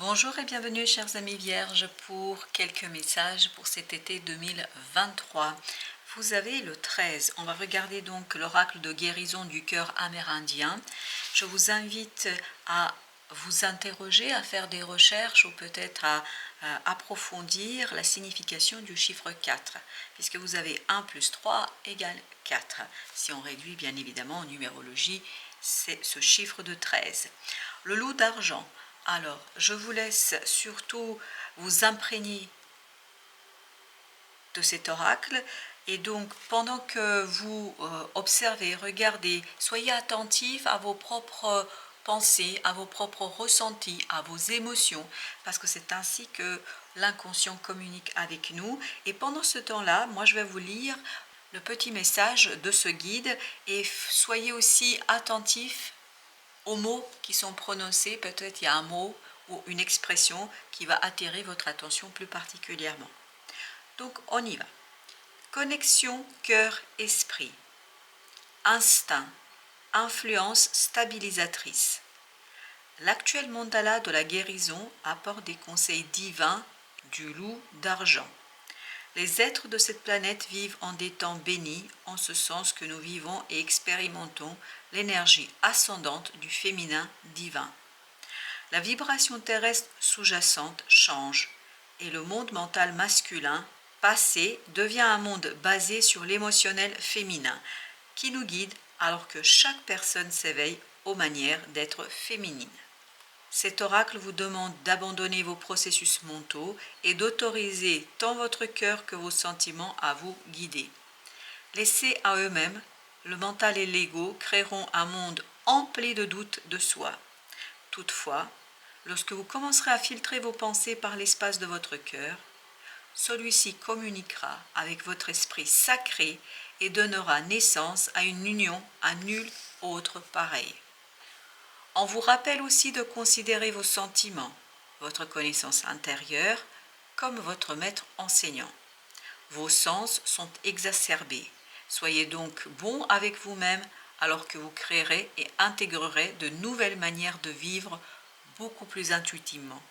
Bonjour et bienvenue chers amis vierges pour quelques messages pour cet été 2023. Vous avez le 13. On va regarder donc l'oracle de guérison du cœur amérindien. Je vous invite à vous interroger, à faire des recherches ou peut-être à approfondir la signification du chiffre 4, puisque vous avez 1 plus 3 égale 4. Si on réduit bien évidemment en numérologie, c'est ce chiffre de 13. Le loup d'argent. Alors, je vous laisse surtout vous imprégner de cet oracle et donc pendant que vous observez, regardez, soyez attentifs à vos propres pensées, à vos propres ressentis, à vos émotions, parce que c'est ainsi que l'inconscient communique avec nous. Et pendant ce temps-là, moi je vais vous lire le petit message de ce guide et soyez aussi attentifs aux mots qui sont prononcés. Peut-être il y a un mot ou une expression qui va attirer votre attention plus particulièrement. Donc on y va. Connexion cœur-esprit. Instinct. Influence stabilisatrice. L'actuel mandala de la guérison apporte des conseils divins du loup d'argent. Les êtres de cette planète vivent en des temps bénis, en ce sens que nous vivons et expérimentons l'énergie ascendante du féminin divin. La vibration terrestre sous-jacente change et le monde mental masculin, passé, devient un monde basé sur l'émotionnel féminin, qui nous guide alors que chaque personne s'éveille aux manières d'être féminine. Cet oracle vous demande d'abandonner vos processus mentaux et d'autoriser tant votre cœur que vos sentiments à vous guider. Laissés à eux-mêmes, le mental et l'ego créeront un monde empli de doutes de soi. Toutefois, lorsque vous commencerez à filtrer vos pensées par l'espace de votre cœur, celui-ci communiquera avec votre esprit sacré et donnera naissance à une union à nul autre pareille. On vous rappelle aussi de considérer vos sentiments, votre connaissance intérieure, comme votre maître enseignant. Vos sens sont exacerbés. Soyez donc bon avec vous-même alors que vous créerez et intégrerez de nouvelles manières de vivre beaucoup plus intuitivement.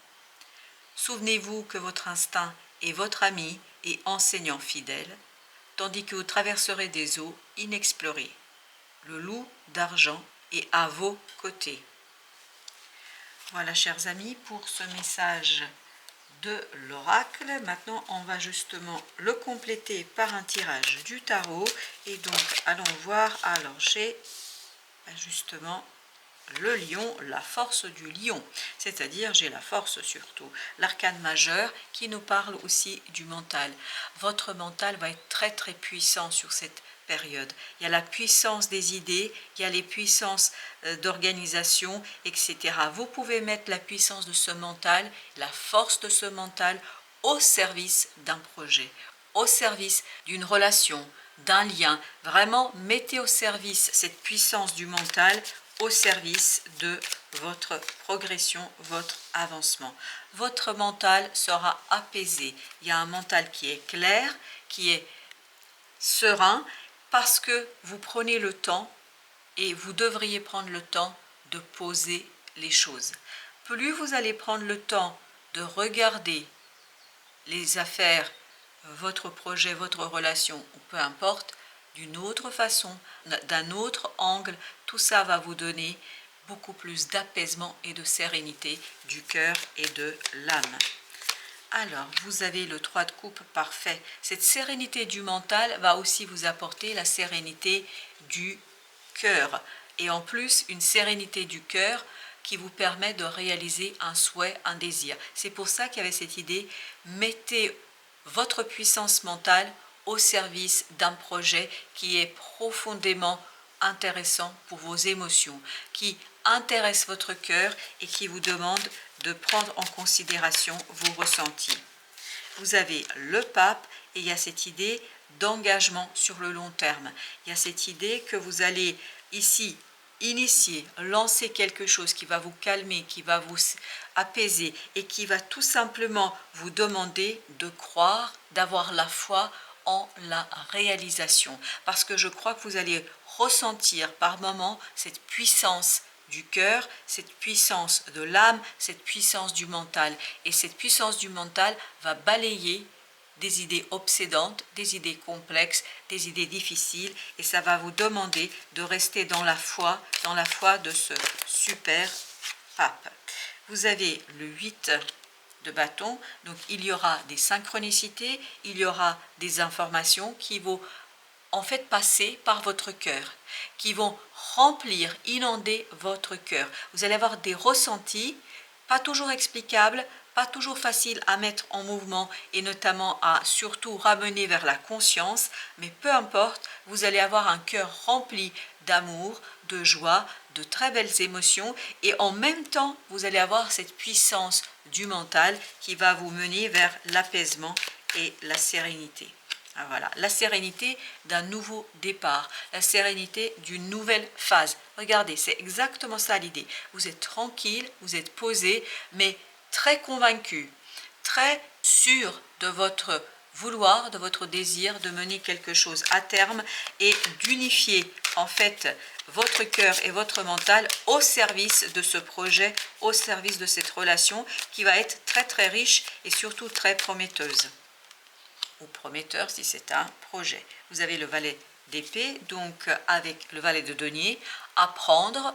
Souvenez-vous que votre instinct est votre ami et enseignant fidèle, tandis que vous traverserez des eaux inexplorées. Le loup d'argent est à vos côtés. Voilà, chers amis, pour ce message de l'oracle. Maintenant, on va justement le compléter par un tirage du tarot. Et donc, allons voir. Alors, j'ai justement le lion, la force du lion, c'est-à-dire j'ai la force surtout, l'arcane majeur qui nous parle aussi du mental. Votre mental va être très très puissant sur cette période. Il y a la puissance des idées, il y a les puissances d'organisation, etc. Vous pouvez mettre la puissance de ce mental, la force de ce mental au service d'un projet, au service d'une relation, d'un lien. Vraiment, mettez au service cette puissance du mental au service de votre progression, votre avancement. Votre mental sera apaisé. Il y a un mental qui est clair, qui est serein, parce que vous prenez le temps, et vous devriez prendre le temps de poser les choses. Plus vous allez prendre le temps de regarder les affaires, votre projet, votre relation, ou peu importe, d'une autre façon, d'un autre angle, tout ça va vous donner beaucoup plus d'apaisement et de sérénité du cœur et de l'âme. Alors, vous avez le 3 de coupe parfait. Cette sérénité du mental va aussi vous apporter la sérénité du cœur. Et en plus, une sérénité du cœur qui vous permet de réaliser un souhait, un désir. C'est pour ça qu'il y avait cette idée, mettez votre puissance mentale au service d'un projet qui est profondément intéressant pour vos émotions, qui intéresse votre cœur et qui vous demande de prendre en considération vos ressentis. Vous avez le pape et il y a cette idée d'engagement sur le long terme. Il y a cette idée que vous allez ici initier, lancer quelque chose qui va vous calmer, qui va vous apaiser et qui va tout simplement vous demander de croire, d'avoir la foi en la réalisation. Parce que je crois que vous allez ressentir par moments cette puissance du cœur, cette puissance de l'âme, cette puissance du mental. Et cette puissance du mental va balayer des idées obsédantes, des idées complexes, des idées difficiles, et ça va vous demander de rester dans la foi de ce super pape. Vous avez le 8 de bâton, donc il y aura des synchronicités, il y aura des informations qui vont en fait passer par votre cœur, qui vont remplir, inonder votre cœur. Vous allez avoir des ressentis, pas toujours explicables, pas toujours faciles à mettre en mouvement et notamment à surtout ramener vers la conscience, mais peu importe, vous allez avoir un cœur rempli d'amour, de joie, de très belles émotions et en même temps, vous allez avoir cette puissance du mental qui va vous mener vers l'apaisement et la sérénité. Voilà, la sérénité d'un nouveau départ, la sérénité d'une nouvelle phase. Regardez, c'est exactement ça l'idée. Vous êtes tranquille, vous êtes posé, mais très convaincu, très sûr de votre vouloir, de votre désir de mener quelque chose à terme et d'unifier en fait votre cœur et votre mental au service de ce projet, au service de cette relation qui va être très très riche et surtout très prometteuse. Ou prometteur si c'est un projet. Vous avez le valet d'épée, donc avec le valet de denier, apprendre,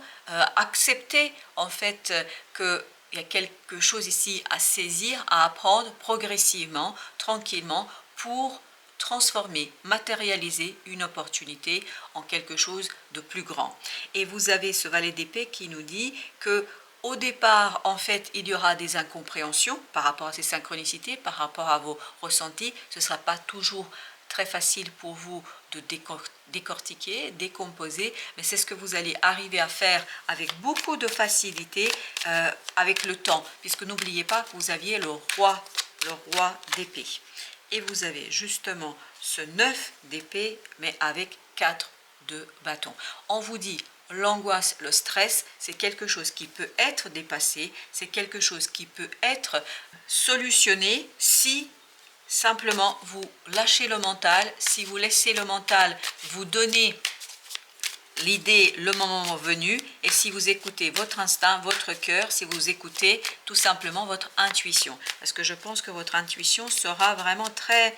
accepter en fait qu'il y a quelque chose ici à saisir, à apprendre progressivement, tranquillement, pour transformer, matérialiser une opportunité en quelque chose de plus grand. Et vous avez ce valet d'épée qui nous dit que au départ, en fait, il y aura des incompréhensions par rapport à ces synchronicités, par rapport à vos ressentis. Ce ne sera pas toujours très facile pour vous de décortiquer, décomposer, mais c'est ce que vous allez arriver à faire avec beaucoup de facilité avec le temps, puisque n'oubliez pas que vous aviez le roi d'épée. Et vous avez justement ce 9 d'épée, mais avec 4 de bâton. On vous dit, l'angoisse, le stress, c'est quelque chose qui peut être dépassé, c'est quelque chose qui peut être solutionné si simplement vous lâchez le mental, si vous laissez le mental vous donner l'idée le moment venu et si vous écoutez votre instinct, votre cœur, si vous écoutez tout simplement votre intuition. Parce que je pense que votre intuition sera vraiment très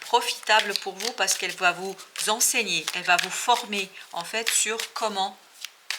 profitable pour vous parce qu'elle va vous enseigner, elle va vous former en fait sur comment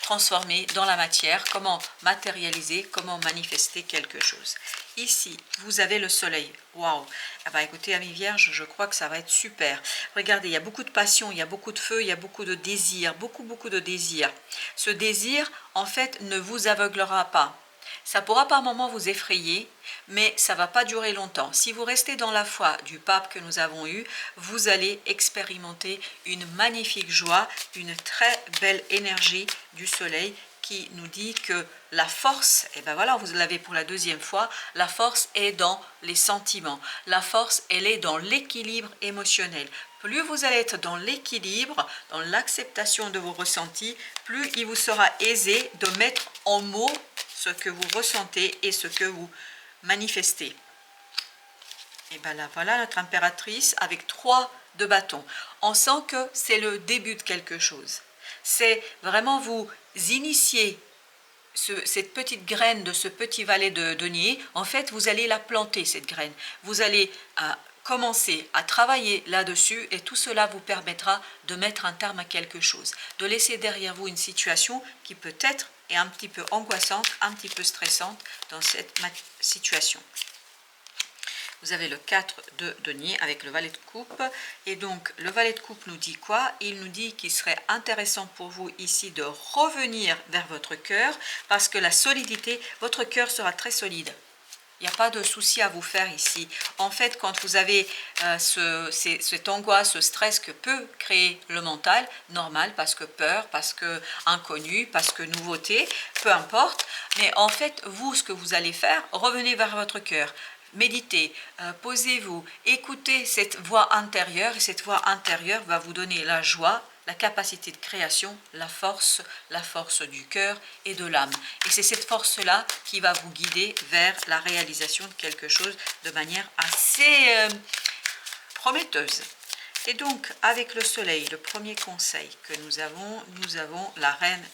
transformer dans la matière, comment matérialiser, comment manifester quelque chose. Ici, vous avez le soleil. Waouh! Eh bien, écoutez, amis vierges, je crois que ça va être super. Regardez, il y a beaucoup de passion, il y a beaucoup de feu, il y a beaucoup de désir, beaucoup de désir. Ce désir, en fait, ne vous aveuglera pas. Ça pourra par moments vous effrayer, mais ça ne va pas durer longtemps. Si vous restez dans la foi du pape que nous avons eu, vous allez expérimenter une magnifique joie, une très belle énergie du soleil qui nous dit que la force, et ben voilà, vous l'avez pour la deuxième fois, la force est dans les sentiments. La force, elle est dans l'équilibre émotionnel. Plus vous allez être dans l'équilibre, dans l'acceptation de vos ressentis, plus il vous sera aisé de mettre en mots ce que vous ressentez et ce que vous manifestez. Et bien là, voilà notre impératrice avec 3 de bâton. On sent que c'est le début de quelque chose. C'est vraiment vous initier cette petite graine de ce petit valet de denier. En fait, vous allez la planter, cette graine. Vous allez commencer à travailler là-dessus et tout cela vous permettra de mettre un terme à quelque chose, de laisser derrière vous une situation qui peut-être est un petit peu angoissante, un petit peu stressante dans cette situation. Vous avez le 4 de denier avec le valet de coupe. Et donc, le valet de coupe nous dit quoi? Il nous dit qu'il serait intéressant pour vous ici de revenir vers votre cœur parce que la solidité, votre cœur sera très solide. Il n'y a pas de souci à vous faire ici. En fait, quand vous avez cette angoisse, ce stress que peut créer le mental, normal, parce que peur, parce que inconnu, parce que nouveauté, peu importe. Mais en fait, vous, ce que vous allez faire, revenez vers votre cœur. Méditez, posez-vous, écoutez cette voix intérieure et cette voix intérieure va vous donner la joie, la capacité de création, la force du cœur et de l'âme. Et c'est cette force-là qui va vous guider vers la réalisation de quelque chose de manière assez prometteuse. Et donc, avec le soleil, le premier conseil que nous avons la reine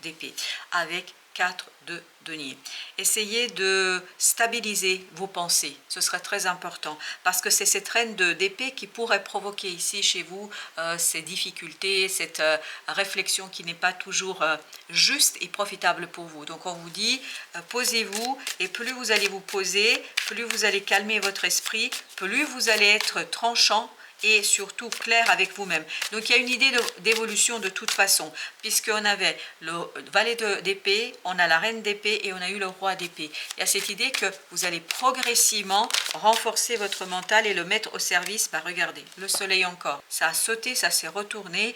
d'épée avec 4 de denier. Essayez de stabiliser vos pensées, ce serait très important parce que c'est cette reine d'épée qui pourrait provoquer ici chez vous ces difficultés, cette réflexion qui n'est pas toujours juste et profitable pour vous. Donc on vous dit posez-vous, et plus vous allez vous poser, plus vous allez calmer votre esprit, plus vous allez être tranchant et surtout clair avec vous-même. Donc il y a une idée d'évolution de toute façon, puisqu'on avait le valet d'épée, on a la reine d'épée et on a eu le roi d'épée. Il y a cette idée que vous allez progressivement renforcer votre mental et le mettre au service. Regardez, le soleil encore, ça a sauté, ça s'est retourné,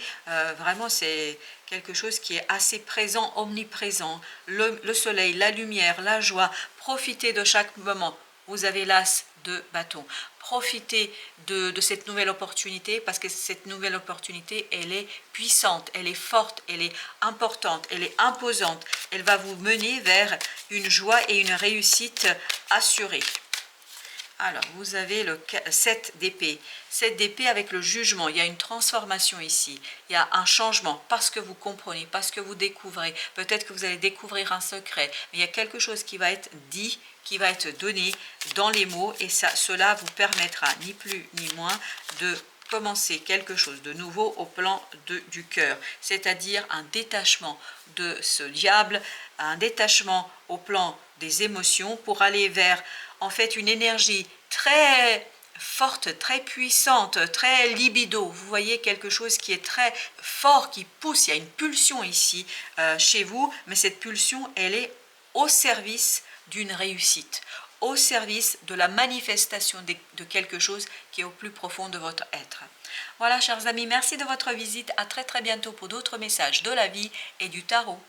vraiment c'est quelque chose qui est assez présent, omniprésent. Le soleil, la lumière, la joie, profitez de chaque moment. Vous avez l'as de bâton. Profitez de cette nouvelle opportunité parce que cette nouvelle opportunité, elle est puissante, elle est forte, elle est importante, elle est imposante. Elle va vous mener vers une joie et une réussite assurée. Alors, vous avez le 7 d'épée. 7 d'épée avec le jugement. Il y a une transformation ici. Il y a un changement parce que vous comprenez, parce que vous découvrez. Peut-être que vous allez découvrir un secret. Mais il y a quelque chose qui va être dit, qui va être donné dans les mots. Et cela vous permettra, ni plus ni moins, de commencer quelque chose de nouveau au plan du cœur. C'est-à-dire un détachement de ce diable, un détachement au plan des émotions pour aller vers en fait une énergie très forte, très puissante, très libido. Vous voyez quelque chose qui est très fort, qui pousse. Il y a une pulsion ici chez vous, mais cette pulsion, elle est au service d'une réussite, au service de la manifestation de quelque chose qui est au plus profond de votre être. Voilà, chers amis, merci de votre visite. À très très bientôt pour d'autres messages de la vie et du tarot.